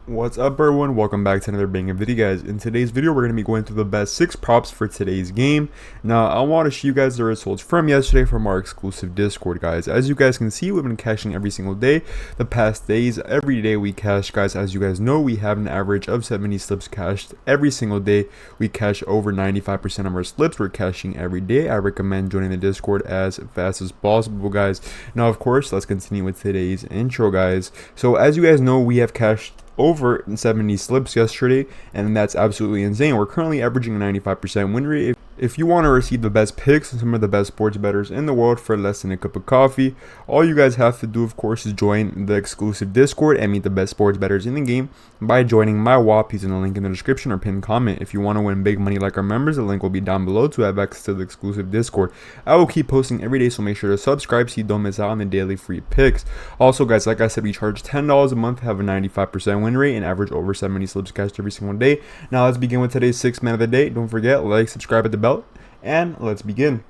What's up everyone, welcome back to another banging video guys. In today's video we're going to be going through the best 6 props for today's game. Now I want to show you guys the results from yesterday from our exclusive Discord guys. As you guys can see, we've been cashing every single day the past days. Every day we cash guys. As you guys know, we have an average of 70 slips cashed every single day. We cash over 95% of our slips. We're cashing every day. I recommend joining the Discord as fast as possible guys. Now of course, let's continue with today's intro guys. So as you guys know, we have cashed over 70 slips yesterday, and that's absolutely insane. We're currently averaging a 95% win rate. If you want to receive the best picks and some of the best sports bettors in the world for less than a cup of coffee, all you guys have to do, of course, is join the exclusive Discord and meet the best sports bettors in the game by joining my WAP using the link in the description or pinned comment. If you want to win big money like our members, the link will be down below to have access to the exclusive Discord. I will keep posting every day, so make sure to subscribe so you don't miss out on the daily free picks. Also, guys, like I said, we charge $10 a month, have a 95% win rate, and average over 70 slips cashed every single day. Now let's begin with today's 6th man of the day. Don't forget, like, subscribe at the bell, and let's begin.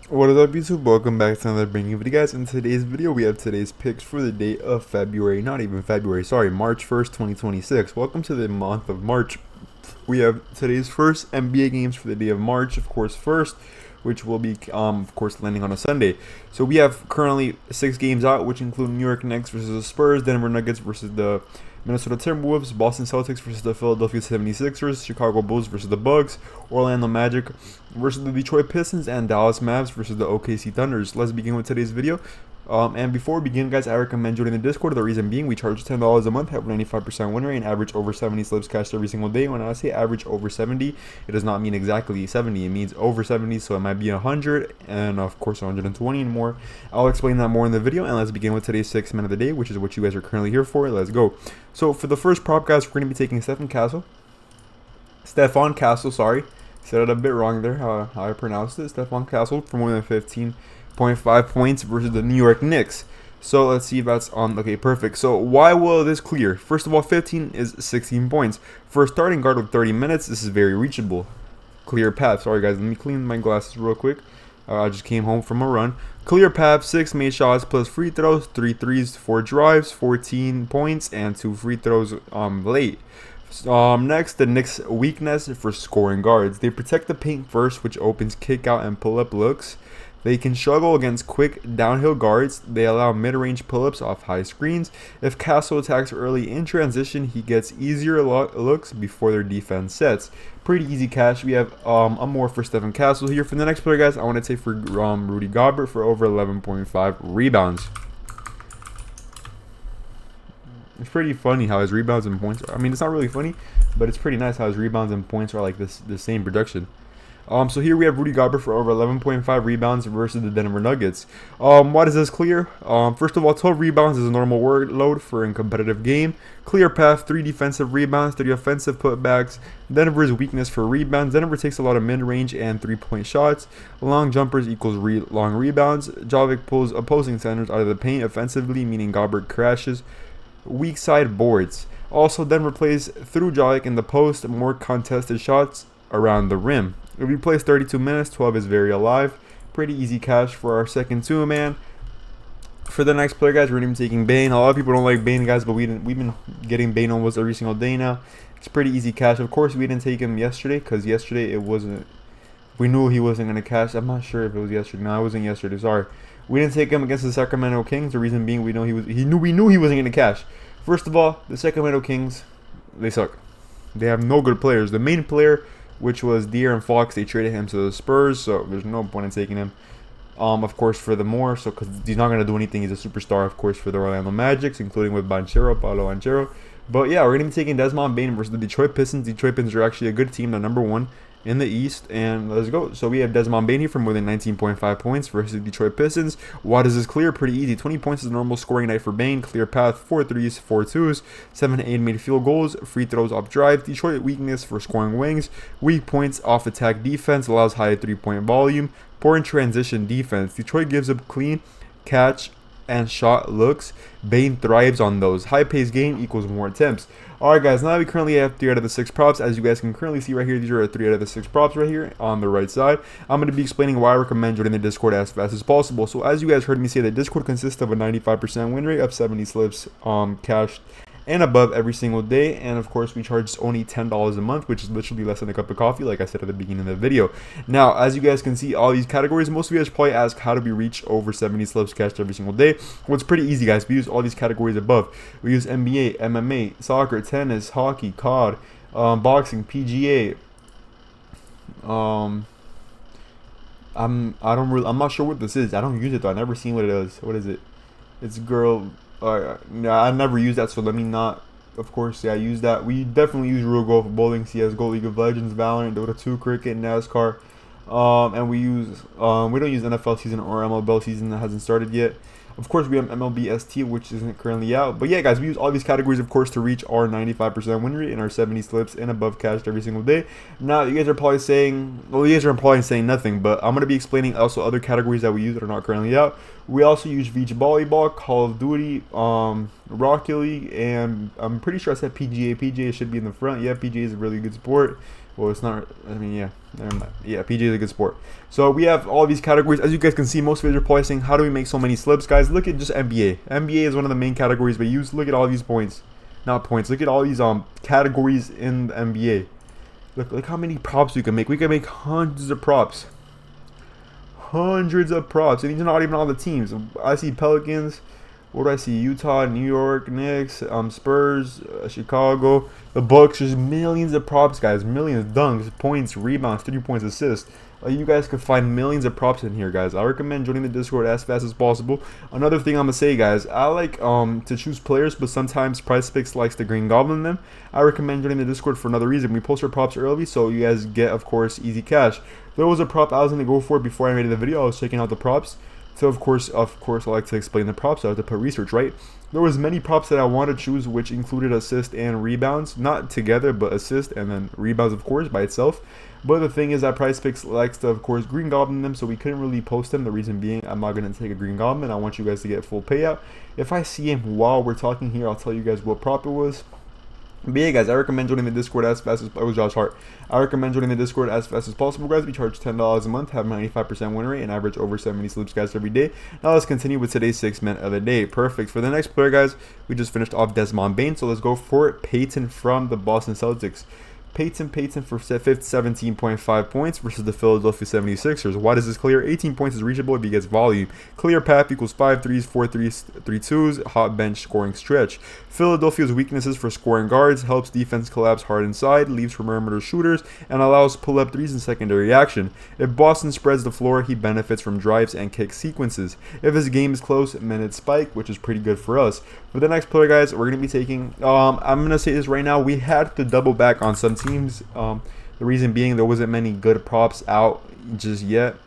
What is up YouTube, welcome back to another brand new video guys. In today's video we have today's picks for the day of February, not even February, sorry, March 1st 2026. Welcome to the month of March. We have today's first NBA games for the day of March, of course first, which will be of course landing on a Sunday. So we have currently 6 games out, which include New York Knicks versus the Spurs, Denver Nuggets versus the Minnesota Timberwolves, Boston Celtics versus the Philadelphia 76ers, Chicago Bulls versus the Bucks, Orlando Magic versus the Detroit Pistons, and Dallas Mavs versus the OKC Thunders. Let's begin with today's video. And before we begin guys, I recommend joining the Discord. The reason being, we charge $10 a month, have a 95% win rate, and average over 70 slips cashed every single day. When I say average over 70, it does not mean exactly 70, it means over 70, so it might be 100 and of course 120 and more. I'll explain that more in the video, and let's begin with today's 6th man of the day, which is what you guys are currently here for. Let's go. So for the first prop guys, we're going to be taking Stefan Castle, sorry, said it a bit wrong there, how I pronounced it. Stefan Castle for more than 15.5 points versus the New York Knicks. So let's see if that's on. Okay, perfect. So why will this clear? First of all, 15 is 16 points. For a starting guard with 30 minutes, this is very reachable. Clear path. Sorry guys, let me clean my glasses real quick. I just came home from a run. Clear path, 6 made shots plus free throws, 3 threes, 4 drives, 14 points, and 2 free throws late. Next, the Knicks' weakness for scoring guards. They protect the paint first, which opens kick out and pull up looks. They can struggle against quick downhill guards. They allow mid-range pull-ups off high screens. If Castle attacks early in transition, he gets easier looks before their defense sets. Pretty easy cash. We have a more for Stephen Castle here. For the next player, guys, I want to take for Rudy Gobert for over 11.5 rebounds. It's pretty funny how his rebounds and points are. I mean, it's not really funny, but it's pretty nice how his rebounds and points are like the same production. So here we have Rudy Gobert for over 11.5 rebounds versus the Denver Nuggets. Why does this clear? First of all, 12 rebounds is a normal workload for a competitive game. Clear path, 3 defensive rebounds, 3 offensive putbacks. Denver's weakness for rebounds. Denver takes a lot of mid-range and 3-point shots. Long jumpers equals long rebounds. Jovic pulls opposing centers out of the paint offensively, meaning Gobert crashes. Weak side boards. Also, Denver plays through Jovic in the post, more contested shots around the rim. If we plays 32 minutes, 12 is very alive. Pretty easy cash for our second 2-man. For the next player, guys, we're going to be taking Bane. A lot of people don't like Bane, guys, but we've been getting Bane almost every single day now. It's pretty easy cash. Of course, we didn't take him yesterday because yesterday it wasn't. We knew he wasn't going to cash. I'm not sure if it was yesterday. No, it wasn't yesterday. Sorry. We didn't take him against the Sacramento Kings. The reason being, we knew he wasn't going to cash. First of all, the Sacramento Kings, they suck. They have no good players. The main player, which was De'Aaron Fox, they traded him to the Spurs, so there's no point in taking him. Of course, for the more, so because he's not going to do anything, he's a superstar, of course, for the Orlando Magic, including with Paolo Banchero. But yeah, we're going to be taking Desmond Bane versus the Detroit Pistons. Detroit Pistons are actually a good team. They're number 1 in the East, and let's go. So we have Desmond Bane here for more than 19.5 points versus the Detroit Pistons. Why does this clear? Pretty easy. 20 points is a normal scoring night for Bane. Clear path, 4 threes, 4 twos, 7 to 8 made field goals, free throws off drive. Detroit weakness for scoring wings. Weak points off attack defense, allows high 3-point volume. Poor in transition defense. Detroit gives up clean catch and shot looks. Bane thrives on those. High pace game equals more attempts. Alright guys, now we currently have 3 out of the 6 props. As you guys can currently see right here, these are 3 out of the 6 props right here on the right side. I'm going to be explaining why I recommend joining the Discord as fast as possible. So as you guys heard me say, the Discord consists of a 95% win rate of 70 slips cashed and above every single day. And of course, we charge only $10 a month, which is literally less than a cup of coffee, like I said at the beginning of the video. Now, as you guys can see, all these categories, most of you guys probably ask, how do we reach over 70 slips cashed every single day? Well, it's pretty easy, guys. We use all these categories above. We use NBA, MMA, soccer, tennis, hockey, COD, boxing, PGA. I'm not sure what this is. I don't use it though. I never seen what it is. What is it? It's girl. No, I never use that, so let me not. Of course, yeah, I use that. We definitely use real golf, bowling, CS:GO, League of Legends, Valorant, Dota 2, cricket, NASCAR, and we don't use NFL season or MLB season that hasn't started yet. Of course, we have MLB ST, which isn't currently out. But yeah, guys, we use all these categories, of course, to reach our 95% win rate and our 70 slips and above cashed every single day. Now, you guys are probably saying, well, you guys are probably saying nothing, but I'm going to be explaining also other categories that we use that are not currently out. We also use beach volleyball, Call of Duty, Rocket League, and I'm pretty sure I said PGA. PGA should be in the front. Yeah, PGA is a really good sport. Well, it's not. I mean, yeah, never mind. Yeah, PGA is a good sport. So we have all these categories. As you guys can see, most of you are probably saying, how do we make so many slips, guys? Look at just NBA. NBA is one of the main categories we use. Look at all these points, not points. Look at all these categories in the NBA. Look how many props we can make. We can make hundreds of props. Hundreds of props, and these are not even all the teams. I see Pelicans. What do I see? Utah, New York, Knicks, Spurs, Chicago, the Bucks. There's millions of props, guys. Millions, dunks, points, rebounds, 3 points, assists. You guys could find millions of props in here, guys. I recommend joining the Discord as fast as possible. Another thing I'm gonna say, guys, I like to choose players, but sometimes PrizePicks likes to Green Goblin them. I recommend joining the Discord for another reason. We post our props early, so you guys get, of course, easy cash. There was a prop I was gonna go for before I made the video. I was checking out the props. So of course, I like to explain the props. I have to put research, right? There was many props that I wanted to choose, which included assist and rebounds, not together, but assist and then rebounds, of course, by itself. But the thing is that PrizePicks likes to, of course, Green Goblin them, so we couldn't really post them. The reason being, I'm not gonna take a Green Goblin. I want you guys to get full payout. If I see him while we're talking here, I'll tell you guys what prop it was. But yeah, guys, I recommend joining the Discord as fast as... It was Josh Hart. I recommend joining the Discord as fast as possible, guys. We charge $10 a month, have a 95% win rate, and average over 70 slips, guys, every day. Now let's continue with today's 6 men of the day. Perfect. For the next player, guys, we just finished off Desmond Bain, so let's go for it. Peyton from the Boston Celtics. Peyton for 17.5 points versus the Philadelphia 76ers. Why does this clear? 18 points is reachable if he gets volume. Clear path equals 5 threes, 4 threes, 3 twos, hot bench scoring stretch. Philadelphia's weaknesses for scoring guards, helps defense collapse hard inside, leaves for perimeter shooters, and allows pull-up threes in secondary action. If Boston spreads the floor, he benefits from drives and kick sequences. If his game is close, minutes spike, which is pretty good for us. For the next player, guys, we're going to be taking, I'm going to say this right now, we had to double back on some teams. The reason being there wasn't many good props out just yet.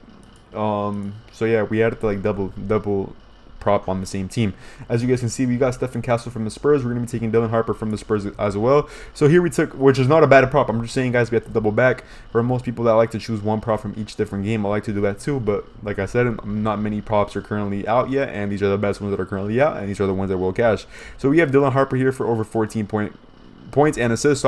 So yeah, we had to like double prop on the same team. As you guys can see, we got Stephen Castle from the Spurs. We're going to be taking Dylan Harper from the Spurs as well. So here we took, which is not a bad prop. I'm just saying, guys, we have to double back. For most people that like to choose one prop from each different game, I like to do that too. But like I said, not many props are currently out yet, and these are the best ones that are currently out, and these are the ones that will cash. So we have Dylan Harper here for over 14 points and assists,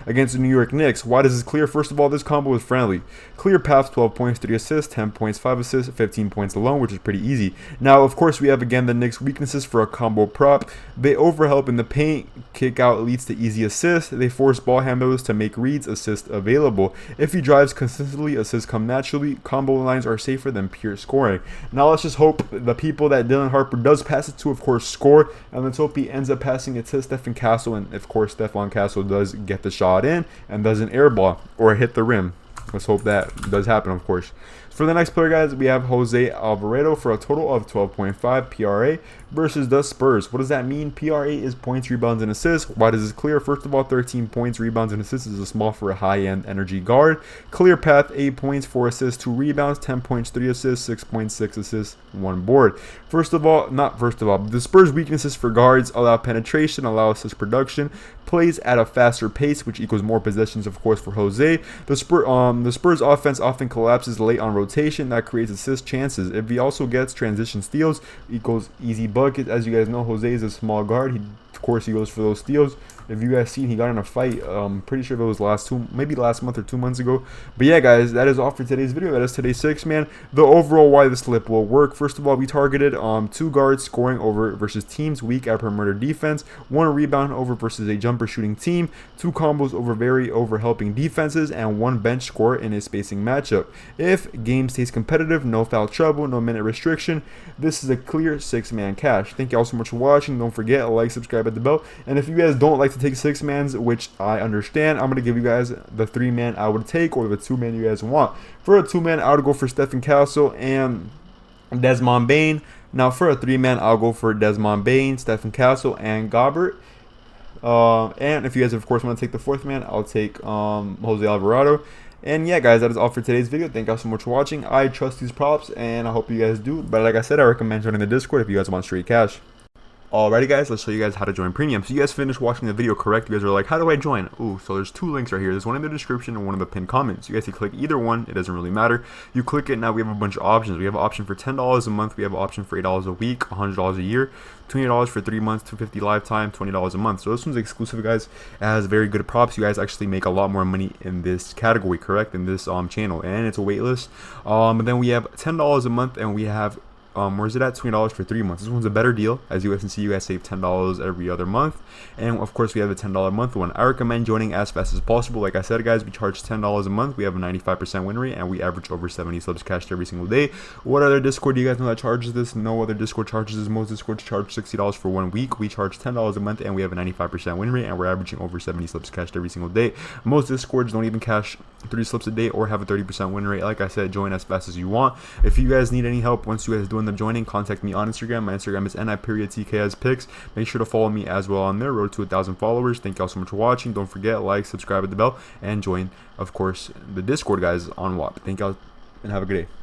against the New York Knicks. Why does this clear? First of all, this combo is friendly. Clear path, 12 points, 3 assists, 10 points, 5 assists, 15 points alone, which is pretty easy. Now, of course, we have again the Knicks' weaknesses for a combo prop. They overhelp in the paint, kick out leads to easy assists. They force ball handlers to make reads, assist available. If he drives consistently, assists come naturally. Combo lines are safer than pure scoring. Now, let's just hope the people that Dylan Harper does pass it to, of course, score. And let's hope he ends up passing it to Stephen Castle, and of course, Stephon Castle does get the shot in and doesn't airball or hit the rim. Let's hope that does happen, of course. For the next player, guys, we have Jose Alvarado for a total of 12.5 PRA versus the Spurs. What does that mean? PRA is points, rebounds, and assists. Why does this clear? First of all, 13 points, rebounds, and assists is small for a high-end energy guard. Clear path, 8 points, 4 assists, 2 rebounds, 10 points, 3 assists, 6.6 assists, 1 board. The Spurs' weaknesses for guards allow penetration, allow assist production, plays at a faster pace, which equals more possessions, of course, for Jose. The Spurs' offense often collapses late on rotation. That creates assist chances. If he also gets transition steals, equals easy bucket. As you guys know, Jose is a small guard. He of course he goes for those steals. If you guys seen, he got in a fight. Pretty sure it was maybe last month or 2 months ago. But yeah, guys, that is all for today's video. That is today's 6-man. The overall why the slip will work. First of all, we targeted 2 guards scoring over versus teams weak at perimeter defense, 1 rebound over versus a jumper shooting team, 2 combos over helping defenses, and 1 bench score in a spacing matchup. If game stays competitive, no foul trouble, no minute restriction, this is a clear 6-man cash. Thank you all so much for watching. Don't forget, like, subscribe, at the bell. And if you guys don't like to take 6-mans, which I understand, I'm going to give you guys the 3-man I would take, or the 2-man you guys want. For a 2-man, I would go for Stephen Castle and Desmond Bain. Now for a 3-man, I'll go for Desmond Bain, Stephen Castle, and Gobert. And if you guys, of course, want to take the 4th man, I'll take Jose Alvarado. And yeah, guys, that is all for today's video. Thank you guys so much for watching. I trust these props, and I hope you guys do. But like I said, I recommend joining the Discord if you guys want straight cash. Alrighty, guys, let's show you guys how to join premium. So you guys finished watching the video, correct? You guys are like, how do I join? Ooh, so there's 2 links right here. There's one in the description and one in the pinned comments. You guys can click either one. It doesn't really matter. You click it. Now we have a bunch of options. We have an option for $10 a month. We have an option for $8 a week, $100 a year, $20 for 3 months, $250 lifetime, $20 a month. So this one's exclusive, guys. It has very good props. You guys actually make a lot more money in this category, correct? In this channel, and it's a wait list. But then we have $10 a month, and we have where's it at? $20 for 3 months. This one's a better deal. As you guys can see, you guys save $10 every other month. And of course, we have a $10 a month one. I recommend joining as fast as possible. Like I said, guys, we charge $10 a month. We have a 95% win rate, and we average over 70 subs cashed every single day. What other Discord do you guys know that charges this? No other Discord charges this. Most Discords charge $60 for 1 week. We charge $10 a month, and we have a 95% win rate, and we're averaging over 70 subs cashed every single day. Most Discords don't even cash 3 slips a day or have a 30% win rate. Like I said, join as fast as you want. If you guys need any help once you guys do end up joining, contact me on Instagram. My Instagram is ni.tks.picks. Make sure to follow me as well on there. Road to 1,000 followers. Thank you all so much for watching. Don't forget, like, subscribe, at the bell, and join, of course, the Discord, guys, on WAP. Thank you all, and have a good day.